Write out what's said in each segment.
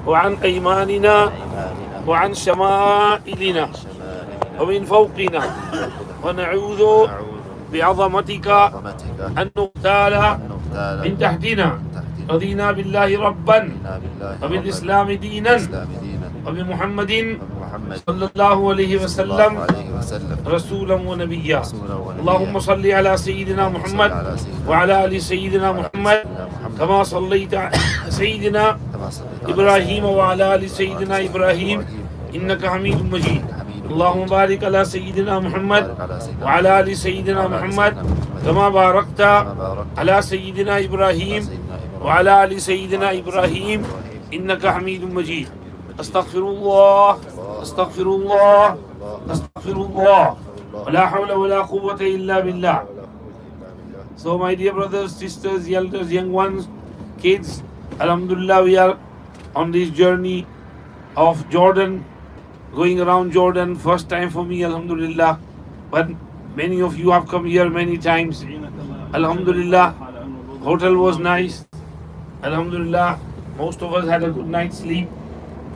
وعن أيماننا وعن شمائلنا ومن فوقنا ونعوذ بعظمتك أن نغتال من تحتنا. رضينا بالله ربا وبالإسلام دينا وبمحمد صلى الله عليه وسلم رسولا ونبيا. اللهم صل على سيدنا محمد وعلى آل سيدنا محمد كما صليت على سيدنا إبراهيم وعلى آل سيدنا إبراهيم إنك حميد مجيد. اللهم بارك على سيدنا محمد وعلى آل سيدنا محمد كما باركت على سيدنا إبراهيم وعلى آل سيدنا إبراهيم إنك حميد مجيد. أستغفر الله أستغفر الله أستغفر الله ولا حول ولا قوة إلا بالله. So my dear brothers, sisters, elders, young ones, kids, Alhamdulillah, we are on this journey of Jordan, going around Jordan. First time for me, Alhamdulillah, but many of you have come here many times. Alhamdulillah, hotel was nice. Alhamdulillah, most of us had a good night's sleep,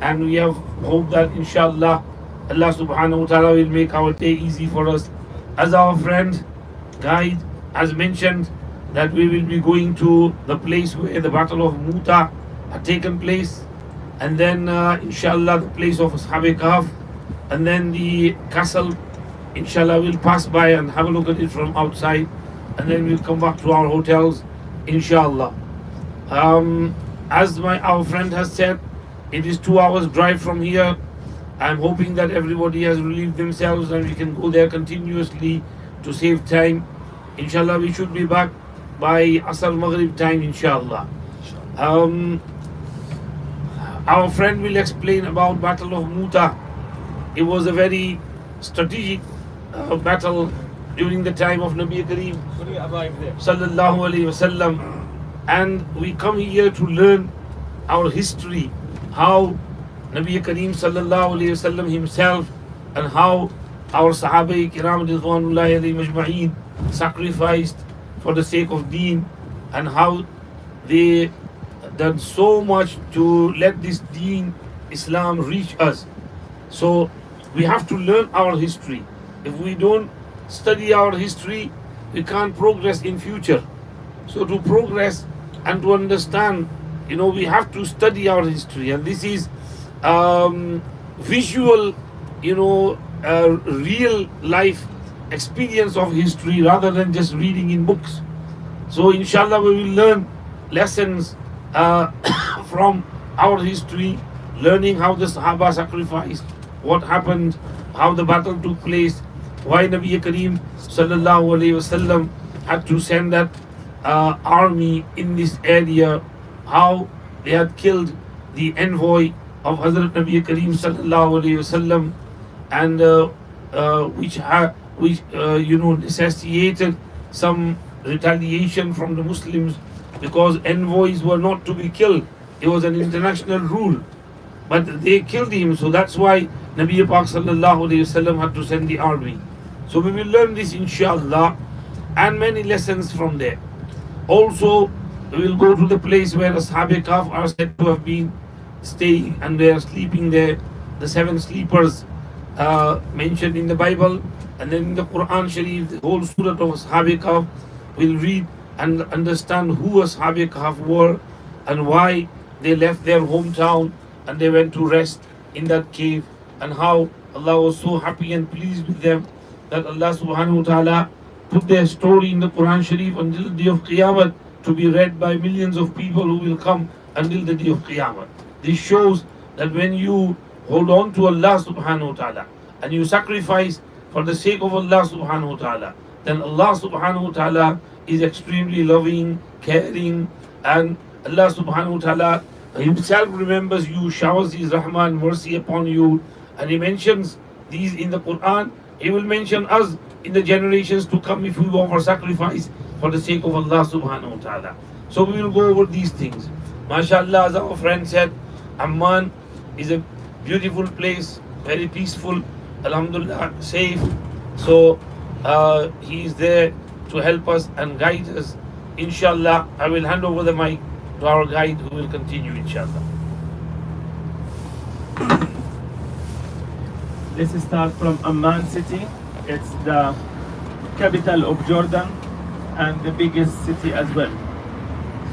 and we have hope that inshallah Allah subhanahu wa ta'ala will make our day easy for us. As our friend, guide has mentioned, that we will be going to the place where the battle of Muta had taken place, and then inshallah the place of Ashab Kahf, and then the castle. Inshallah we'll pass by and have a look at it from outside, and then we'll come back to our hotels, inshallah. As our friend has said, it is 2 hours drive from here. I'm hoping that everybody has relieved themselves and we can go there continuously to save time. Inshallah, we should be back by Asr Maghrib time, inshallah. Our friend will explain about Battle of Muta. It was a very strategic battle during the time of Nabi Kareem sallallahu alaihi wasallam, and we come here to learn our history, how Nabi Kareem sallallahu alaihi wasallam himself and how our Sahaba Kiram ridwanullahi alayhim ajma'een sacrificed for the sake of Deen, and how they done so much to let this Deen Islam reach us. So we have to learn our history. If we don't study our history, we can't progress in future. So to progress and to understand, we have to study our history, and this is visual, real life experience of history rather than just reading in books. So inshallah we will learn lessons from our history, learning how the Sahaba sacrificed, what happened, how the battle took place, why Nabi Kareem sallallahu alaihi wasallam had to send that army in this area, how they had killed the envoy of Hazrat Nabi Kareem sallallahu alaihi wasallam, and which necessitated some retaliation from the Muslims, because envoys were not to be killed. It was an international rule, but they killed him. So that's why Nabi Pak sallallahu alaihi wasallam had to send the army. So we will learn this inshallah, and many lessons from there. Also, we will go to the place where Ashab Kahf are said to have been staying, and they are sleeping there. The 7 sleepers mentioned in the Bible, and then in the Quran Sharif, the whole surah of Ashab Kahf, will read and understand who Ashab Kahf were and why they left their hometown and they went to rest in that cave, and how Allah was so happy and pleased with them that Allah subhanahu wa ta'ala put their story in the Quran Sharif until the day of Qiyamah, to be read by millions of people who will come until the day of Qiyamah. This shows that when you hold on to Allah subhanahu wa ta'ala and you sacrifice for the sake of Allah subhanahu wa ta'ala, then Allah subhanahu wa ta'ala is extremely loving, caring, and Allah subhanahu wa ta'ala himself remembers you, showers his rahman, mercy upon you, and he mentions these in the Quran. He will mention us in the generations to come if we offer sacrifice for the sake of Allah subhanahu wa ta'ala. So we will go over these things. MashaAllah, as our friend said, Amman is a beautiful place, very peaceful, alhamdulillah, safe. So he is there to help us and guide us. Inshallah, I will hand over the mic to our guide who will continue, inshallah. Let's start from Amman city. It's the capital of Jordan and the biggest city as well.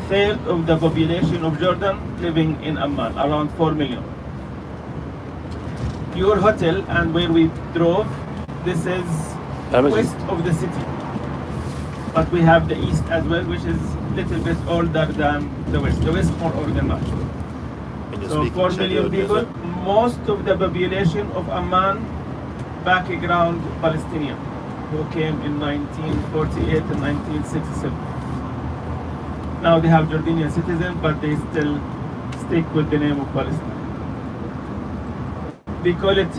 Third of the population of Jordan living in Amman, around 4 million. Your hotel and where we drove, this is west of the city. But we have the east as well, which is a little bit older than the west. The west more organized. So 4 million people, most of the population of Amman background Palestinian who came in 1948 and 1967. Now they have Jordanian citizen, but they still stick with the name of Palestine. They call it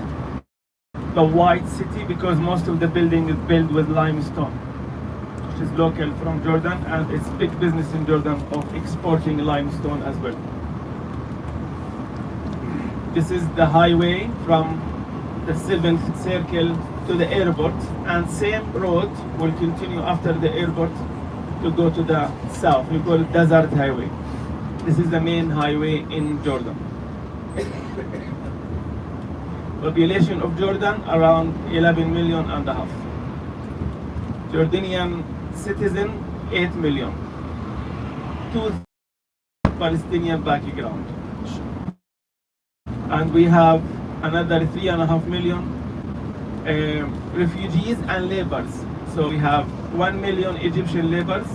the White City because most of the building is built with limestone, which is local from Jordan, and it's big business in Jordan of exporting limestone as well. This is the highway from the 7th circle to the airport, and same road will continue after the airport to go to the south. We call it Desert Highway. This is the main highway in Jordan. Population of Jordan around 11 million and a half. Jordanian citizen 8 million. 2 Palestinian background. And we have another 3.5 million refugees and laborers. So we have 1 million Egyptian laborers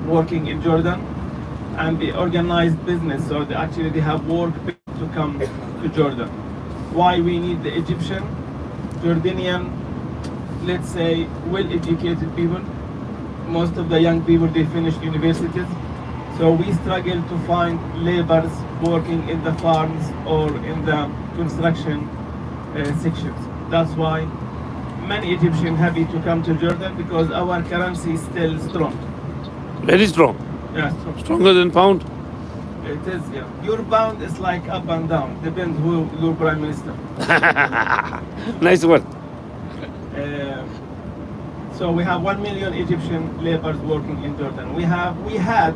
working in Jordan, and the organized business. So they have work to come to Jordan. Why we need the Egyptian, Jordanian, let's say well-educated people. Most of the young people, they finish universities. So we struggle to find laborers working in the farms or in the construction sections. That's why many Egyptians happy to come to Jordan because our currency is still strong. Very strong. Yeah, strong. Stronger than pound. It is, yeah. Your pound is like up and down, depends who your prime minister. Nice one. So we have 1 million Egyptian laborers working in Jordan. We had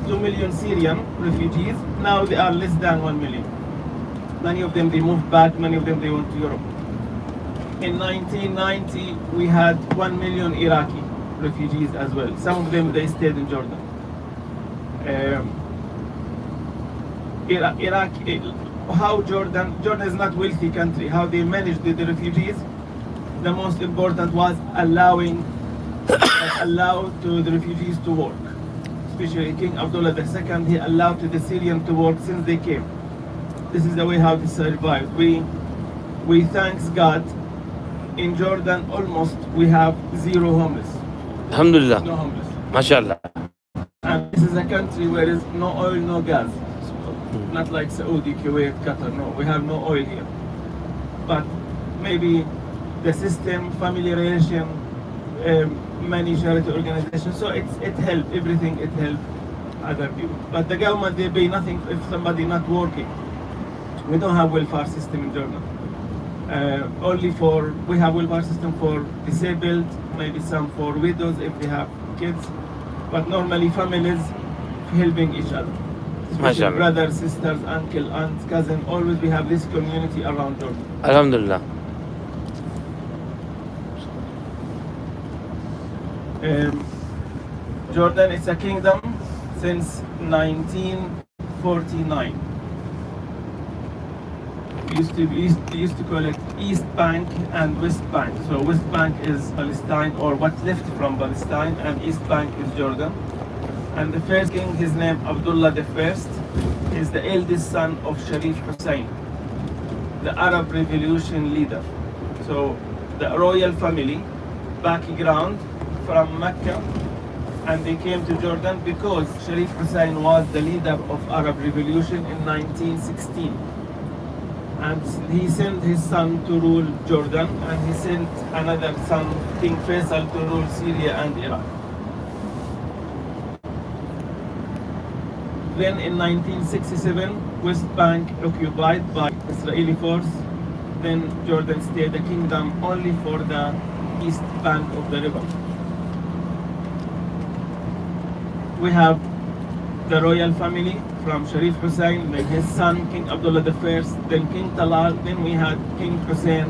2 million Syrian refugees. Now they are less than 1 million. Many of them they moved back. Many of them they went to Europe. In 1990 we had 1 million Iraqi refugees as well. Some of them they stayed in Jordan. Iraq, how Jordan is not wealthy country. How they managed the refugees. The most important was allow to the refugees to work. Especially King Abdullah II, he allowed to the Syrian to work since they came. This is the way how they survived. We thanks God. In Jordan, almost we have 0 homeless. Alhamdulillah. No homeless. MashaAllah. And this is a country where there is no oil, no gas. Not like Saudi, Kuwait, Qatar. No, we have no oil here. But maybe the system, family relation, many charity organizations. So it helped everything. It helped other people. But the government they pay nothing if somebody not working. We don't have welfare system in Jordan. We have welfare system for disabled, maybe some for widows if they have kids. But normally families helping each other. Especially brothers, sisters, uncle, aunt, cousin. Always we have this community around Jordan. Alhamdulillah. Jordan is a kingdom since 1949. We used to call it East Bank and West Bank. So West Bank is Palestine, or what's left from Palestine, and East Bank is Jordan. And the first king, his name Abdullah I, is the eldest son of Sharif Hussein, the Arab Revolution leader. So the royal family background from Mecca, and they came to Jordan because Sharif Hussein was the leader of Arab Revolution in 1916. And he sent his son to rule Jordan, and he sent another son, King Faisal, to rule Syria and Iraq. Then in 1967, West Bank occupied by Israeli force. Then Jordan stayed a kingdom only for the east bank of the river. We have the royal family from Sharif Hussein, then his son King Abdullah I, then King Talal, then we had King Hussein,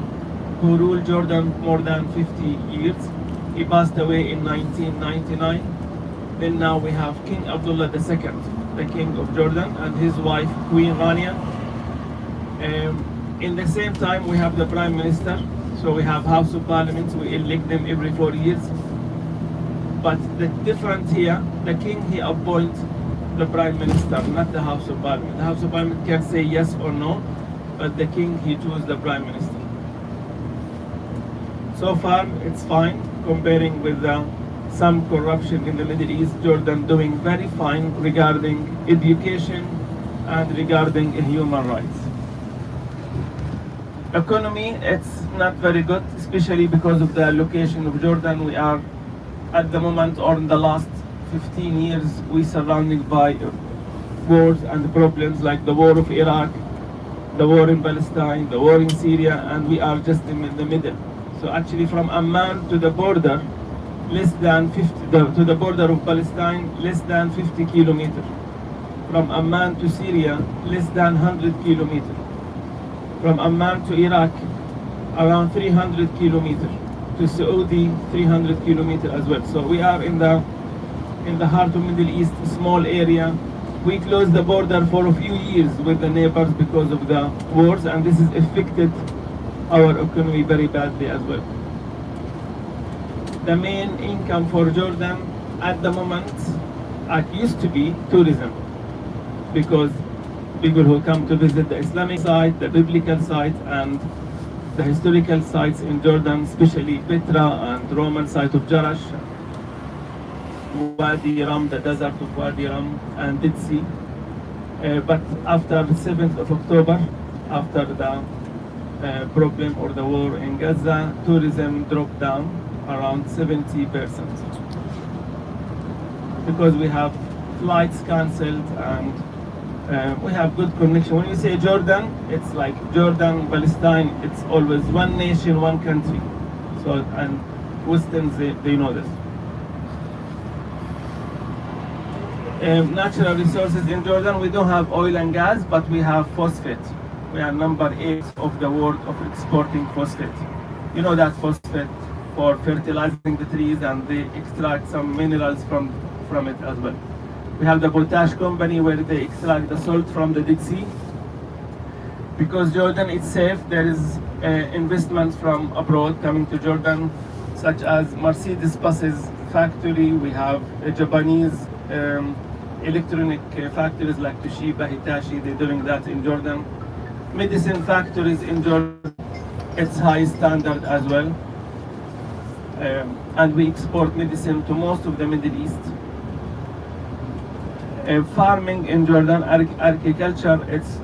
who ruled Jordan more than 50 years. He passed away in 1999. Then now we have King Abdullah II, the King of Jordan, and his wife Queen Rania. In the same time, we have the Prime Minister. So we have House of Parliament. We elect them every 4 years. But the difference here, the King, he appoints the Prime Minister, not the House of Parliament. The House of Parliament can say yes or no, but the King, he chooses the Prime Minister. So far, it's fine comparing with some corruption in the Middle East. Jordan doing very fine regarding education and regarding human rights. Economy, it's not very good, especially because of the location of Jordan. We are at the moment, or in the last 15 years, we surrounded by wars and problems like the war of Iraq, the war in Palestine, the war in Syria, and we are just in the middle. So actually from Amman to the border, less than 50, to the border of Palestine, less than 50 kilometers. From Amman to Syria, less than 100 kilometers. From Amman to Iraq, around 300 kilometers. To Saudi, 300 kilometers as well. So we are in the heart of Middle East, small area. We closed the border for a few years with the neighbors because of the wars, and this has affected our economy very badly as well. The main income for Jordan at the moment, it used to be tourism, because people who come to visit the Islamic site, the biblical site, and the historical sites in Jordan, especially Petra and Roman site of Jarash, Wadi Ram, the desert of Wadi Ram, and Dead Sea. But after the 7th of October, after the problem or the war in Gaza, tourism dropped down around 70%. Because we have flights cancelled and we have good connection. When you say Jordan, it's like Jordan, Palestine, it's always one nation, one country. So, and Westerns, they know this. Natural resources in Jordan, we don't have oil and gas, but we have phosphate. We are number 8 of the world of exporting phosphate. You know that phosphate for fertilizing the trees, and they extract some minerals from it as well. We have the potash company where they extract the salt from the Dead Sea. Because Jordan is safe, there is investments from abroad coming to Jordan, such as Mercedes buses factory. We have Japanese electronic factories like Toshiba, Hitachi, they're doing that in Jordan. Medicine factories in Jordan, it's high standard as well. And we export medicine to most of the Middle East. Farming in Jordan, agriculture, it's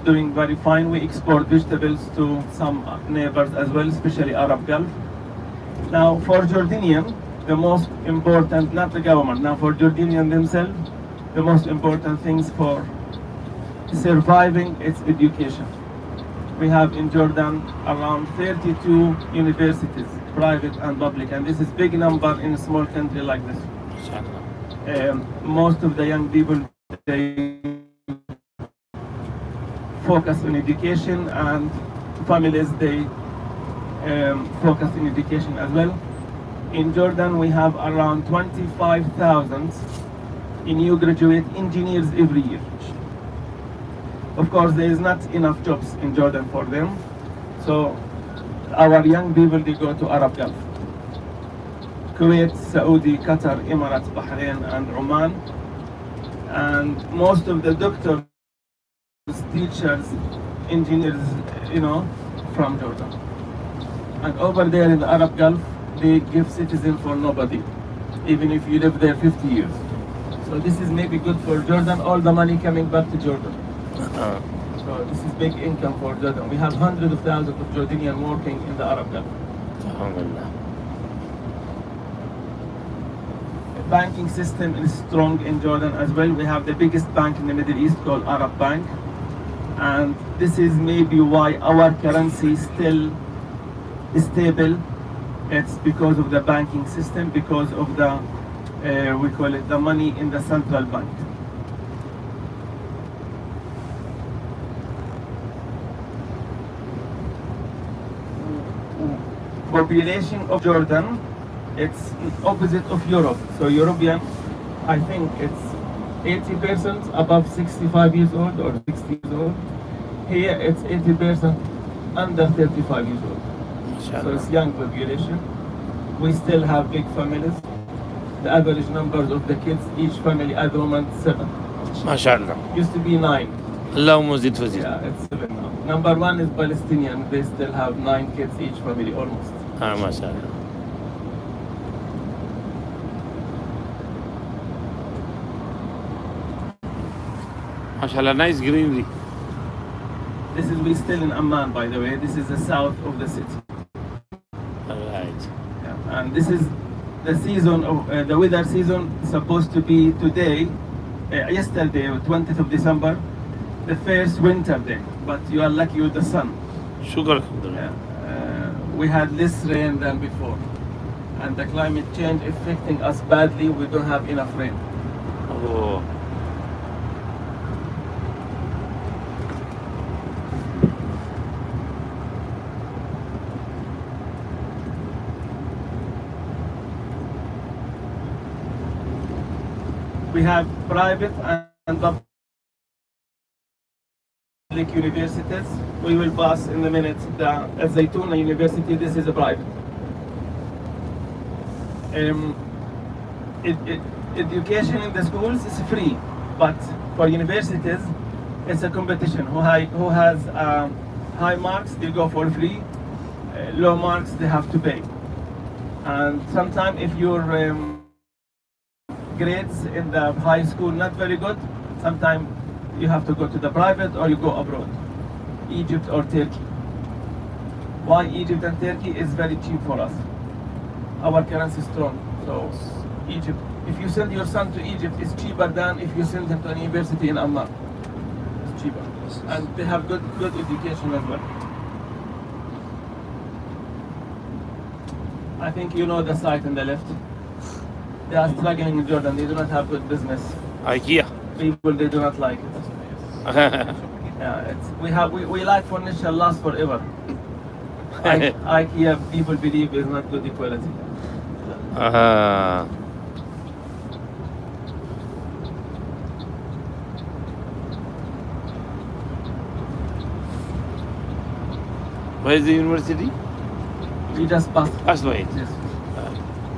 doing very fine. We export vegetables to some neighbors as well, especially Arab Gulf. Now for Jordanian, the most important, not the government, now for Jordanian themselves, the most important things for surviving is education. We have in Jordan around 32 universities, private and public, and this is big number in a small country like this. Most of the young people, they focus on education, and families, they focus in education as well. In Jordan, we have around 25,000 new graduate engineers every year. Of course, there is not enough jobs in Jordan for them, so our young people, they go to Arab Gulf. Kuwait, Saudi, Qatar, Emirates, Bahrain, and Oman. And most of the doctors, teachers, engineers, from Jordan. And over there in the Arab Gulf, they give citizen for nobody, even if you live there 50 years. So this is maybe good for Jordan, all the money coming back to Jordan. So this is big income for Jordan. We have hundreds of thousands of Jordanians working in the Arab Gulf. Banking system is strong in Jordan as well. We have the biggest bank in the Middle East called Arab Bank, and this is maybe why our currency is still stable. It's because of the banking system, because of the we call it the money in the central bank. population of Jordan, it's opposite of Europe. So European, I think it's 80% above 65 years old or 60 years old. Here it's 80% under 35 years old. So it's young population. We still have big families. The average numbers of the kids, each family at the moment 7. ما شاء الله. Used to be 9. اللهم زد وزد. Yeah, it's 7 now. Number 1 is Palestinian. They still have 9 kids each family almost. ما شاء الله. ما شاء الله. Nice greenery. We still in Amman, by the way. This is the south of the city. Alright. Yeah. And this is the season of the weather season supposed to be today, yesterday, 20th of December, the first winter day. But you are lucky with the sun. شكرا. Yeah. We had less rain than before, and the climate change affecting us badly. We don't have enough rain. Oh. We have private and public universities. We will pass in a minute the Zaytuna University. This is a private. Education in the schools is free, but for universities, it's a competition. Who has high marks, they go for free. Low marks, they have to pay. And sometimes if your grades in the high school not very good, sometimes you have to go to the private or you go abroad, Egypt or Turkey. Why Egypt and Turkey is very cheap for us. Our currency is strong, so Egypt. If you send your son to Egypt, it's cheaper than if you send him to a university in Amman. It's cheaper, and they have good education as well. I think you know the site on the left. They are struggling in Jordan. They do not have good business. IKEA. People, they do not like it. Yeah, we like furniture last forever. IKEA people believe is not good quality. Where is the university? We just passed. That's right. Yes.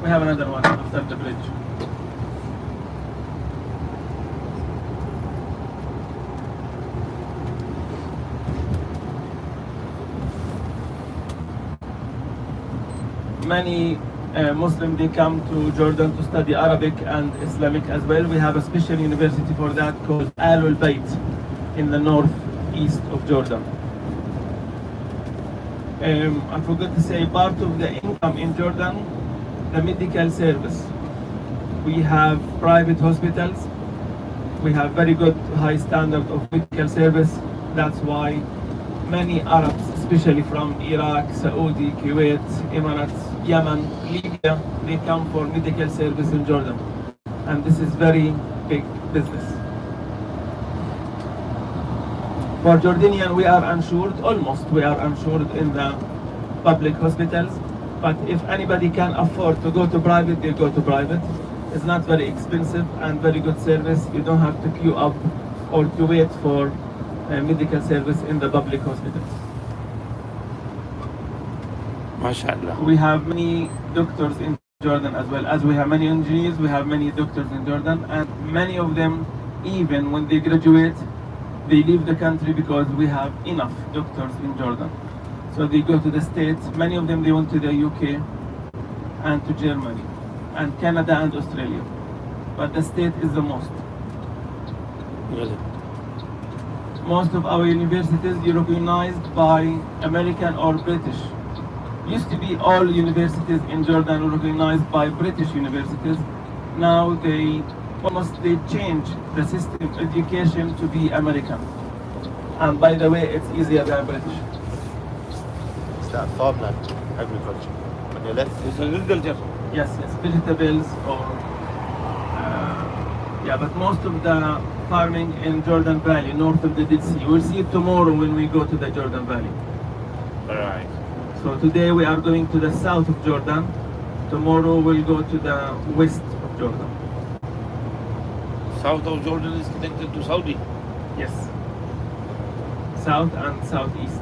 We have another one after the bridge. Many Muslims, they come to Jordan to study Arabic and Islamic as well. We have a special university for that called Al Bayt in the northeast of Jordan. I forgot to say, part of the income in Jordan, the medical service. We have private hospitals. We have very good high standard of medical service. That's why many Arabs, especially from Iraq, Saudi, Kuwait, Emirates, Yemen, Libya, they come for medical service in Jordan. And this is very big business. For Jordanian, we are insured, almost we are insured in the public hospitals. But if anybody can afford to go to private, they go to private. It's not very expensive and very good service. You don't have to queue up or to wait for medical service in the public hospitals. MashaAllah. We have many doctors in Jordan as well. As we have many engineers, we have many doctors in Jordan, and many of them, even when they graduate, they leave the country because we have enough doctors in Jordan. So they go to the States. Many of them, they went to the UK and to Germany and Canada and Australia. But the State is the most. Really? Most of our universities are recognized by American or British. Used to be all universities in Jordan are recognized by British universities. Now they change the system education to be American. And by the way, it's easier than British. Is that farmland agriculture on your left? It's agriculture. Yes, vegetables or but most of the farming in Jordan Valley, north of the Dead Sea. We'll see it tomorrow when we go to the Jordan Valley. Alright. So today we are going to the south of Jordan. Tomorrow we'll go to the west of Jordan. South of Jordan is connected to Saudi. Yes. South and southeast.